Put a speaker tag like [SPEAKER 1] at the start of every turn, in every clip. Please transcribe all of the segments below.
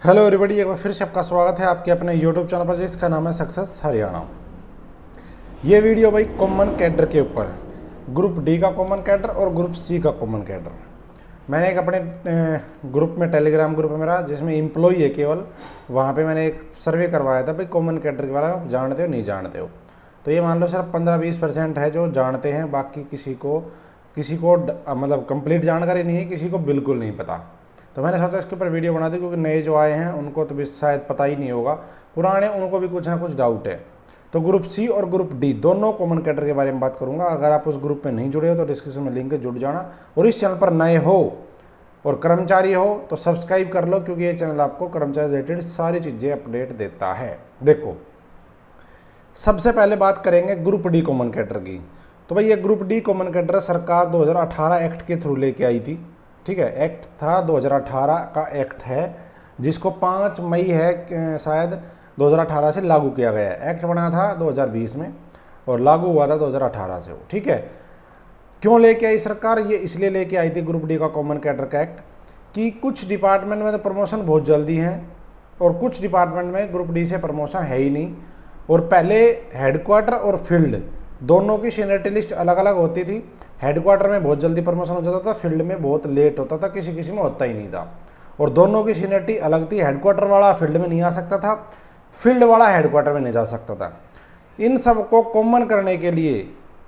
[SPEAKER 1] Hello everybody, एक बार फिर से आपका स्वागत है आपके अपने यूट्यूब चैनल पर जिसका नाम है सक्सेस हरियाणा। ये वीडियो भाई कॉमन कैडर के ऊपर, ग्रुप डी का कॉमन कैडर और ग्रुप सी का कॉमन कैडर। मैंने एक अपने ग्रुप में, टेलीग्राम ग्रुप है मेरा जिसमें एम्प्लॉई है केवल, वहाँ पे मैंने एक सर्वे करवाया था भाई कॉमन कैडर के बारे में जानते हो नहीं जानते हो। तो ये मान लो सिर्फ 15-20% है जो जानते हैं, बाकी किसी को मतलब कंप्लीट जानकारी नहीं है, किसी को बिल्कुल नहीं पता। तो मैंने सोचा इसके ऊपर वीडियो बना दी, क्योंकि नए जो आए हैं उनको तो भी शायद पता ही नहीं होगा, पुराने उनको भी कुछ ना कुछ डाउट है। तो ग्रुप सी और ग्रुप डी दोनों कॉमन कैडर के बारे में बात करूंगा। अगर आप उस ग्रुप में नहीं जुड़े हो तो डिस्क्रिप्शन में लिंक है, जुड़ जाना। और इस चैनल पर नए हो और कर्मचारी हो तो सब्सक्राइब कर लो, क्योंकि ये चैनल आपको कर्मचारी रिलेटेड सारी चीज़ें अपडेट देता है। देखो, सबसे पहले बात करेंगे ग्रुप डी कॉमन कैडर की। तो भाई ये ग्रुप डी कॉमन कैडर सरकार 2018 एक्ट के थ्रू लेके आई थी। ठीक है, एक्ट था 2018 का एक्ट है, जिसको 5 मई है शायद 2018 से लागू किया गया है। एक्ट बना था 2020 में और लागू हुआ था 2018 से। ठीक है, क्यों लेके आई सरकार? ये इसलिए लेके आई थी ग्रुप डी का कॉमन कैडर का एक्ट कि कुछ डिपार्टमेंट में तो प्रमोशन बहुत जल्दी है और कुछ डिपार्टमेंट में ग्रुप डी से प्रमोशन है ही नहीं। और पहले हेडक्वार्टर और फील्ड दोनों की सीनियरिटी लिस्ट अलग अलग होती थी। हेडक्वार्टर में बहुत जल्दी प्रमोशन हो जाता था, फील्ड में बहुत लेट होता था, किसी में होता ही नहीं था। और दोनों की सीनियरिटी अलग थी। हेडक्वार्टर वाला फील्ड में नहीं आ सकता था, फील्ड वाला हेडक्वार्टर में नहीं जा सकता था। इन सबको कॉमन करने के लिए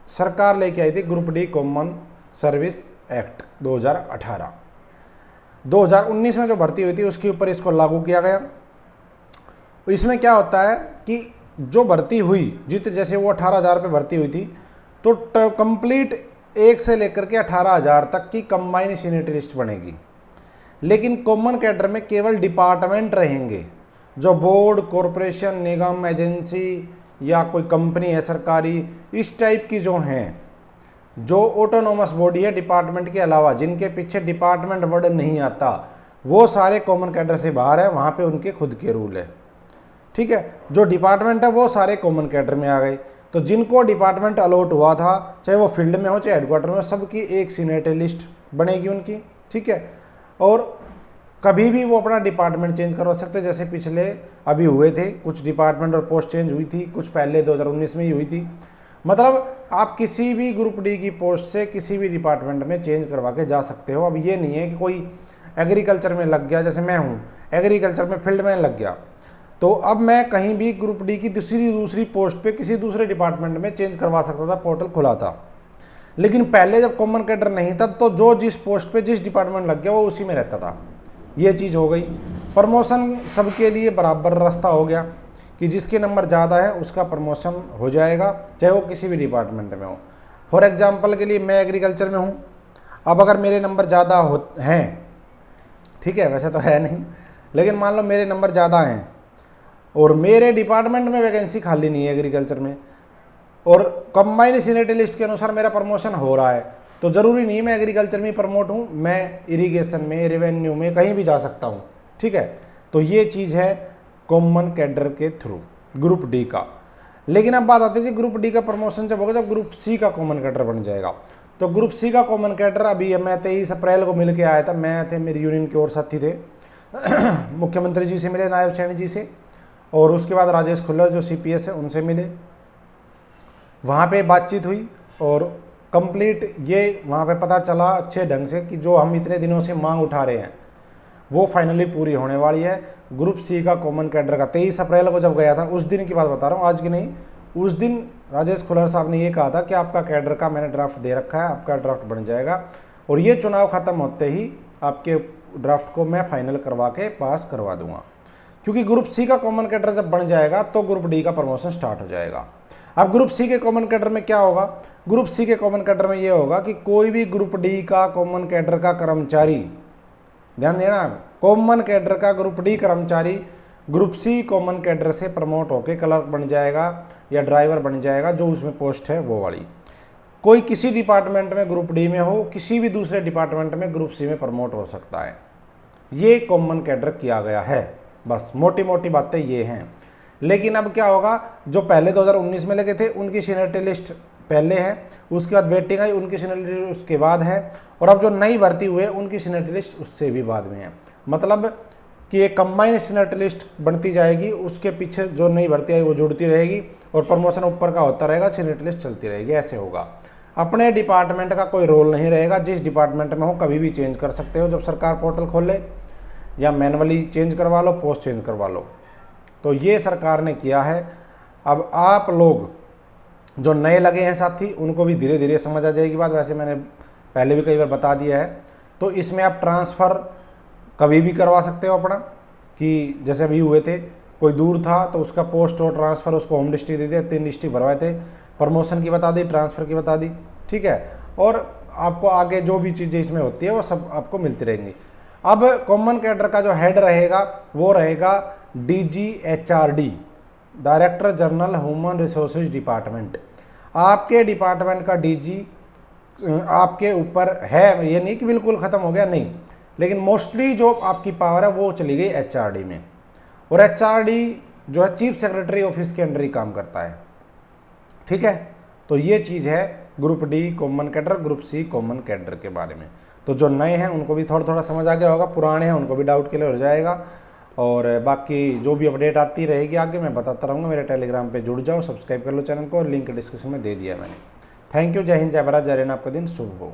[SPEAKER 1] सरकार लेके आई थी group D common service act 2018। 2019 में जो भर्ती हुई थी उसके ऊपर इसको लागू किया गया। इसमें क्या होता है कि जो भर्ती हुई, जैसे वो 18,000 पे भर्ती हुई थी, तो कंप्लीट 1 से लेकर के 18,000 तक की कंबाइन सीनियरिटी लिस्ट बनेगी। लेकिन कॉमन कैडर में केवल डिपार्टमेंट रहेंगे, जो बोर्ड, कॉरपोरेशन, निगम, एजेंसी या कोई कंपनी है सरकारी, इस टाइप की जो हैं, जो ऑटोनोमस बॉडी है डिपार्टमेंट के अलावा, जिनके पीछे डिपार्टमेंट वर्ड नहीं आता, वो सारे कॉमन कैडर से बाहर है। वहाँ पे उनके खुद के रूल है। ठीक है, जो डिपार्टमेंट है वो सारे कॉमन कैडर में आ गए। तो जिनको डिपार्टमेंट अलॉट हुआ था, चाहे वो फील्ड में हो चाहे हेडक्वार्टर में हो, सबकी एक सीनियरिटी लिस्ट बनेगी उनकी। ठीक है, और कभी भी वो अपना डिपार्टमेंट चेंज करवा सकते, जैसे पिछले अभी हुए थे कुछ डिपार्टमेंट और पोस्ट चेंज हुई थी, कुछ पहले 2019 में ही हुई थी। मतलब आप किसी भी ग्रुप डी की पोस्ट से किसी भी डिपार्टमेंट में चेंज करवा के जा सकते हो। अब ये नहीं है कि कोई एग्रीकल्चर में लग गया, जैसे मैं हूँ एग्रीकल्चर में फील्ड में लग गया, तो अब मैं कहीं भी ग्रुप डी की दूसरी पोस्ट पे किसी दूसरे डिपार्टमेंट में चेंज करवा सकता था, पोर्टल खुला था। लेकिन पहले जब कॉमन कैडर नहीं था तो जो जिस पोस्ट पे जिस डिपार्टमेंट लग गया वो उसी में रहता था। ये चीज़ हो गई। प्रमोशन सबके लिए बराबर रास्ता हो गया कि जिसके नंबर ज़्यादा है उसका प्रमोशन हो जाएगा, चाहे वो किसी भी डिपार्टमेंट में हो। फॉर एग्जाम्पल के लिए मैं एग्रीकल्चर में हूँ, अब अगर मेरे नंबर ज़्यादा हैं, ठीक है, वैसे तो है नहीं, लेकिन मान लो मेरे नंबर ज़्यादा हैं और मेरे डिपार्टमेंट में वैकेंसी खाली नहीं है एग्रीकल्चर में, और कंबाइन सीनियरिटी लिस्ट के अनुसार मेरा प्रमोशन हो रहा है, तो ज़रूरी नहीं मैं एग्रीकल्चर में प्रमोट हूँ, मैं इरिगेशन में, रेवेन्यू में कहीं भी जा सकता हूँ। ठीक है, तो ये चीज़ है कॉमन कैडर के थ्रू ग्रुप डी का। लेकिन अब बात आती है ग्रुप डी का प्रमोशन जब होगा जब ग्रुप सी का कॉमन कैडर बन जाएगा। तो ग्रुप सी का कॉमन कैडर अभी मैं 23 अप्रैल को मिल के आया था। मैं थे, मेरी यूनियन के और साथी थे मुख्यमंत्री जी से मिले, नायब सैनी जी से, और उसके बाद राजेश खुल्लर जो CPS है उनसे मिले। वहाँ पे बातचीत हुई और कंप्लीट ये वहाँ पे पता चला अच्छे ढंग से कि जो हम इतने दिनों से मांग उठा रहे हैं वो फाइनली पूरी होने वाली है। ग्रुप सी का कॉमन कैडर का 23 अप्रैल को जब गया था, उस दिन की बात बता रहा हूँ, आज की नहीं, उस दिन राजेश खुल्लर साहब ने ये कहा था कि आपका कैडर का मैंने ड्राफ्ट दे रखा है, आपका ड्राफ्ट बन जाएगा और ये चुनाव ख़त्म होते ही आपके ड्राफ्ट को मैं फाइनल करवा के पास करवा दूंगा। क्योंकि ग्रुप सी का कॉमन कैडर जब बन जाएगा तो ग्रुप डी का प्रमोशन स्टार्ट हो जाएगा। अब ग्रुप सी के कॉमन कैडर में क्या होगा? ग्रुप सी के कॉमन कैडर में ये होगा कि कोई भी ग्रुप डी का कॉमन कैडर का कर्मचारी, ध्यान देना, कॉमन कैडर का ग्रुप डी कर्मचारी ग्रुप सी कॉमन कैडर से प्रमोट होकर क्लर्क बन जाएगा या ड्राइवर बन जाएगा, जो उसमें पोस्ट है वो वाली। कोई किसी डिपार्टमेंट में ग्रुप डी में हो, किसी भी दूसरे डिपार्टमेंट में ग्रुप सी में प्रमोट हो सकता है। ये कॉमन कैडर किया गया है। बस मोटी मोटी बातें ये हैं। लेकिन अब क्या होगा, जो पहले 2019 में लगे थे उनकी सीनियरिटी लिस्ट पहले है, उसके बाद वेटिंग आई, उनकी सीनियरिटी लिस्ट उसके बाद है, और अब जो नई भर्ती हुए उनकी सीनियरिटी लिस्ट उससे भी बाद में है। मतलब कि एक कंबाइन सीनियरिटी लिस्ट बनती जाएगी, उसके पीछे जो नई भर्ती आएगी वो जुड़ती रहेगी और प्रमोशन ऊपर का होता रहेगा, सीनियरिटी लिस्ट चलती रहेगी, ऐसे होगा। अपने डिपार्टमेंट का कोई रोल नहीं रहेगा, जिस डिपार्टमेंट में हो कभी भी चेंज कर सकते हो, जब सरकार पोर्टल खोले या मैनुअली चेंज करवा लो, पोस्ट चेंज करवा लो। तो ये सरकार ने किया है। अब आप लोग जो नए लगे हैं साथी, उनको भी धीरे धीरे समझ आ जाएगी बात, वैसे मैंने पहले भी कई बार बता दिया है। तो इसमें आप ट्रांसफ़र कभी भी करवा सकते हो अपना, कि जैसे अभी हुए थे, कोई दूर था तो उसका पोस्ट और ट्रांसफ़र उसको होम डिस्ट्रिक्ट दे दिया, 3 डिस्ट्रिक्ट भरवाए थे, प्रमोशन की बता दी, ट्रांसफ़र की बता दी, ठीक है। और आपको आगे जो भी चीज़ें इसमें होती है वो सब आपको मिलती रहेंगी। अब कॉमन कैडर का जो हेड रहेगा वो रहेगा DGHRD, director general human resources department. आपके डिपार्टमेंट का DG आपके ऊपर है, ये नहीं कि बिल्कुल ख़त्म हो गया, नहीं, लेकिन मोस्टली जो आपकी पावर है वो चली गई HRD में। और HRD जो है चीफ सेक्रेटरी ऑफिस के अंडर ही काम करता है, ठीक है। तो ये चीज़ है group D common cadre, group C common cadre के बारे में। तो जो नए हैं उनको भी थोड़ा थोड़ा समझ आ गया होगा, पुराने हैं उनको भी डाउट क्लियर हो जाएगा। और बाकी जो भी अपडेट आती रहेगी आगे मैं बताता रहूँगा। मेरे टेलीग्राम पे जुड़ जाओ, सब्सक्राइब कर लो चैनल को, लिंक डिस्क्रिप्शन में दे दिया मैंने। थैंक यू, जय हिंद, जय भारत, जय हिंद, आपका दिन शुभ हो।